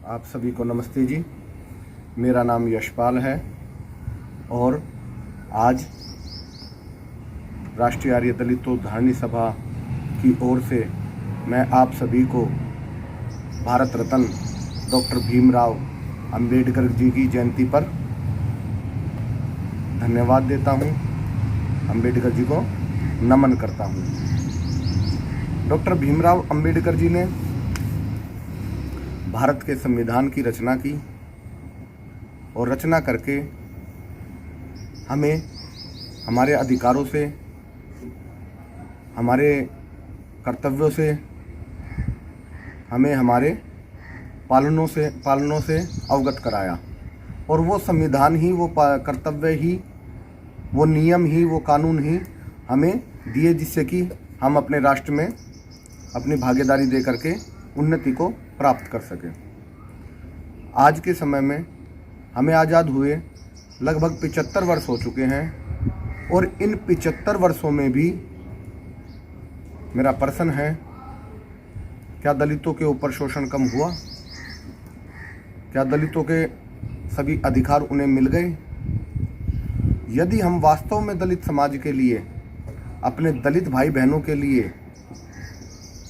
आप सभी को नमस्ते जी। मेरा नाम यशपाल है और आज राष्ट्रीय आर्य दलित उद्धारणी सभा की ओर से मैं आप सभी को भारत रत्न डॉक्टर भीमराव अंबेडकर जी की जयंती पर धन्यवाद देता हूं, अंबेडकर जी को नमन करता हूं। डॉक्टर भीमराव अंबेडकर जी ने भारत के संविधान की रचना की और रचना करके हमें हमारे अधिकारों से, हमारे कर्तव्यों से, हमें हमारे पालनों से अवगत कराया। और वो संविधान ही, वो कर्तव्य ही, वो नियम ही, वो कानून ही हमें दिए जिससे कि हम अपने राष्ट्र में अपनी भागीदारी दे करके उन्नति को प्राप्त कर सकें। आज के समय में हमें आज़ाद हुए लगभग 75 वर्ष हो चुके हैं और इन 75 वर्षों में भी मेरा प्रश्न है, क्या दलितों के ऊपर शोषण कम हुआ? क्या दलितों के सभी अधिकार उन्हें मिल गए? यदि हम वास्तव में दलित समाज के लिए, अपने दलित भाई बहनों के लिए,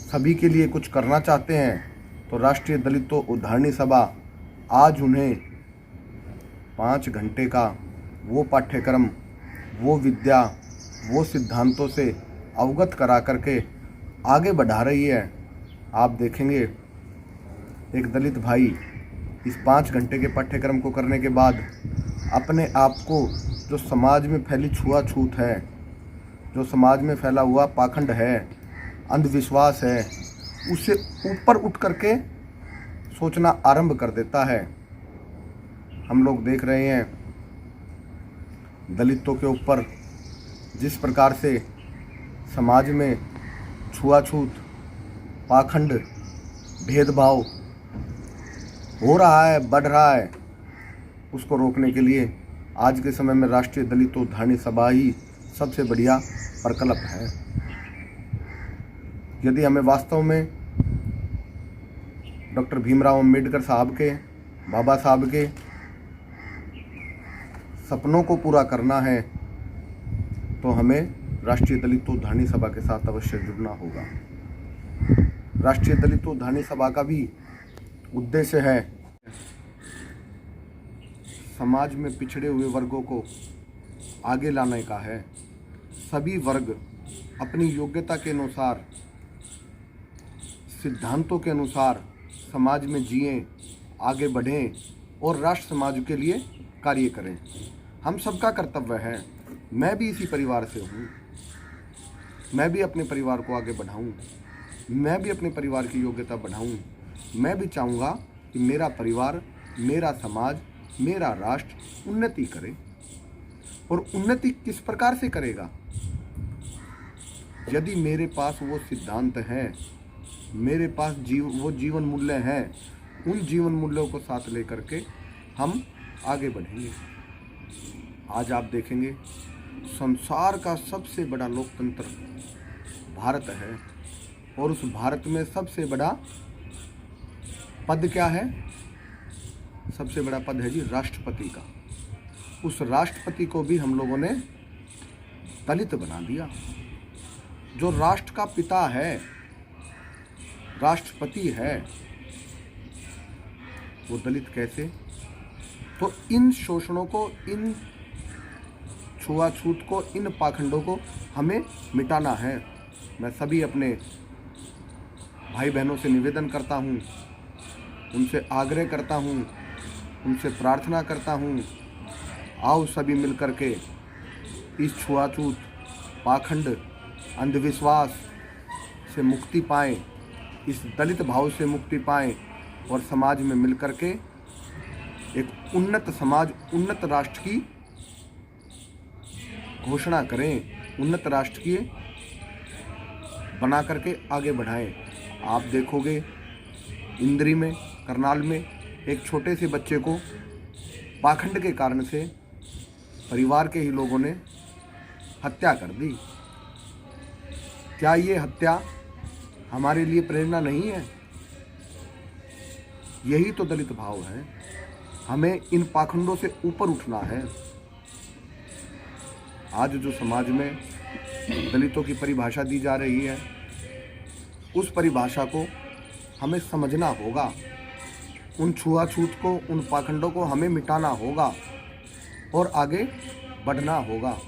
सभी के लिए कुछ करना चाहते हैं तो राष्ट्रीय दलित उद्धारणी सभा आज उन्हें 5 घंटे का वो पाठ्यक्रम, वो विद्या, वो सिद्धांतों से अवगत करा करके आगे बढ़ा रही है। आप देखेंगे एक दलित भाई इस 5 घंटे के पाठ्यक्रम को करने के बाद अपने आप को, जो समाज में फैली छुआछूत है, जो समाज में फैला हुआ पाखंड है, अंधविश्वास है, उससे ऊपर उठ करके सोचना आरंभ कर देता है। हम लोग देख रहे हैं दलितों के ऊपर जिस प्रकार से समाज में छुआछूत, पाखंड, भेदभाव हो रहा है, बढ़ रहा है, उसको रोकने के लिए आज के समय में राष्ट्रीय दलित उद्धारणी सभा ही सबसे बढ़िया प्रकल्प है। यदि हमें वास्तव में डॉक्टर भीमराव अंबेडकर साहब के, बाबा साहब के सपनों को पूरा करना है तो हमें राष्ट्रीय दलित उद्धारणी सभा के साथ अवश्य जुड़ना होगा। राष्ट्रीय दलित उद्धारणी सभा का भी उद्देश्य है समाज में पिछड़े हुए वर्गों को आगे लाने का है। सभी वर्ग अपनी योग्यता के अनुसार, सिद्धांतों के अनुसार समाज में जिएं, आगे बढ़ें और राष्ट्र समाज के लिए कार्य करें। हम सबका कर्तव्य है। मैं भी इसी परिवार से हूँ। मैं भी अपने परिवार को आगे बढ़ाऊँ, मैं भी अपने परिवार की योग्यता बढ़ाऊँ। मैं भी चाहूँगा कि मेरा परिवार, मेरा समाज, मेरा राष्ट्र उन्नति करे। और उन्नति किस प्रकार से करेगा? यदि मेरे पास वो सिद्धांत हैं, मेरे पास वो जीवन मूल्य हैं, उन जीवन मूल्यों को साथ लेकर के हम आगे बढ़ेंगे। आज आप देखेंगे संसार का सबसे बड़ा लोकतंत्र भारत है और उस भारत में सबसे बड़ा पद क्या है? सबसे बड़ा पद है जी राष्ट्रपति का। उस राष्ट्रपति को भी हम लोगों ने दलित बना दिया। जो राष्ट्र का पिता है, राष्ट्रपति है, वो दलित कैसे? तो इन शोषणों को, इन छुआछूत को, इन पाखंडों को हमें मिटाना है। मैं सभी अपने भाई बहनों से निवेदन करता हूँ, उनसे आग्रह करता हूँ, उनसे प्रार्थना करता हूँ, आओ सभी मिलकर के इस छुआछूत, पाखंड, अंधविश्वास से मुक्ति पाएं, इस दलित भाव से मुक्ति पाएं और समाज में मिलकर के एक उन्नत समाज, उन्नत राष्ट्र की घोषणा करें, उन्नत राष्ट्र की बना करके आगे बढ़ाएं। आप देखोगे इंद्री में, करनाल में एक छोटे से बच्चे को पाखंड के कारण से परिवार के ही लोगों ने हत्या कर दी। क्या ये हत्या हमारे लिए प्रेरणा नहीं है? यही तो दलित भाव है। हमें इन पाखंडों से ऊपर उठना है। आज जो समाज में दलितों की परिभाषा दी जा रही है, उस परिभाषा को हमें समझना होगा। उन छुआछूत को, उन पाखंडों को हमें मिटाना होगा और आगे बढ़ना होगा।